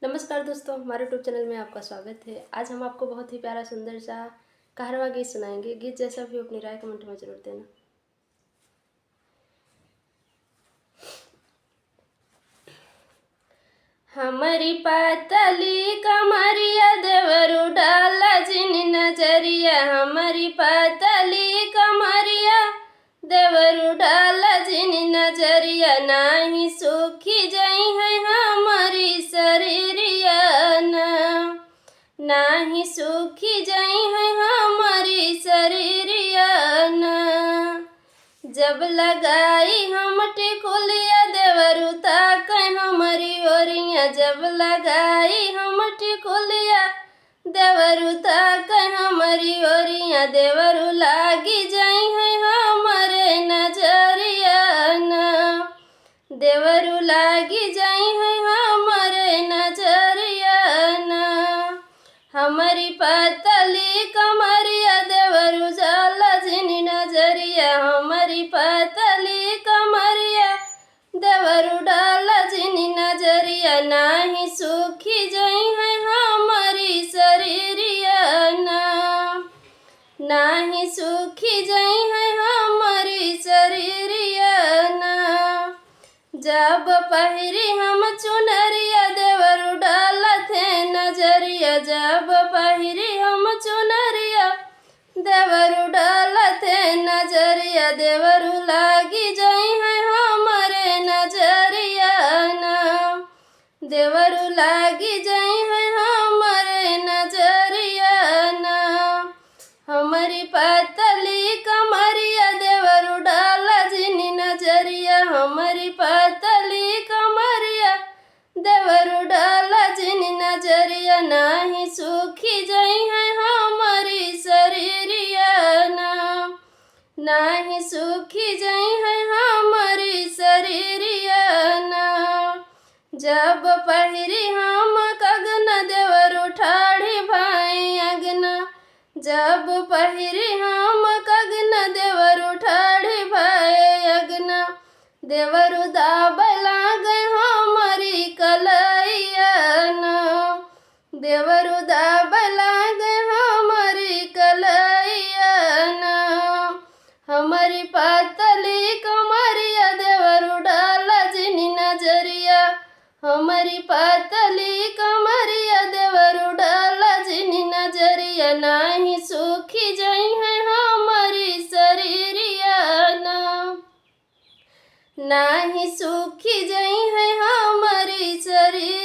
नमस्कार दोस्तों, हमारे यूट्यूब चैनल में आपका स्वागत है। आज हम आपको बहुत ही प्यारा सुंदर सा कारवां गीत सुनाएंगे। गीत जैसा भी हो अपनी राय कमेंट में जरूर देना। हमारी पातली कमरिया देवरू डाला जिन नजरिया, हमारी पातली कमरिया देवरू डाला जिन नजरिया, नाही सुखी जाई है हमारी शरीरिया नाही सुखी जाई है हमारी शरीरिया जब लगाई हम टिकुलिया देवरू ताकै हमारी ओरिया, जब लगाई हम टिकुलिया देवरू ताकै हमारी ओरिया, देवरू लागी जाई है हमारे नजरिया देवरू लागी जाई है हमारे नजरिया हमारी पातली कमरिया देवरू जाला जिन नजरिया, हमारी पातली कमरिया देवरू डाला जिन नजरिया, नाही सुखी जाई है हमारी शरीरिया नाही सुखी जाई है हमारी शरीरिया जब पहिरी हम चुनरिया देवरू डाला थे नजरिया, जब पहिरी हम चुनरिया देवरू डाला थे नजरिया, देवरू लागी जाई है हमारे नजरिया देवरू लागी जाई है हमारे नजरिया हमारी पातली कमरिया देवरू डाला जिन नजरिया, हमारी पातली कमरिया देवरू डाला जिन नजरिया, नाही सुखी जाई है हमारी शरीरिया नाही सुखी जाई है हमारी शरीरिया जब पहिरी हम कगना देवरू ठाड़ी भाई अगना, जब पहिरी हम कगना देवरू ठाड़ी भाई अगना, देवरू दाबला गए हमारी कलैया देवरू दाबला गए हमारी कलैया हमारी पातली कमरिया देवरू डाला जिन नजरिया, हमारी पातली कमरिया देवरू डाला जिन नजरिया, नाही सुखी जाई है हमारी शरीरिया नाही सुखी जाई है हमारी शरीर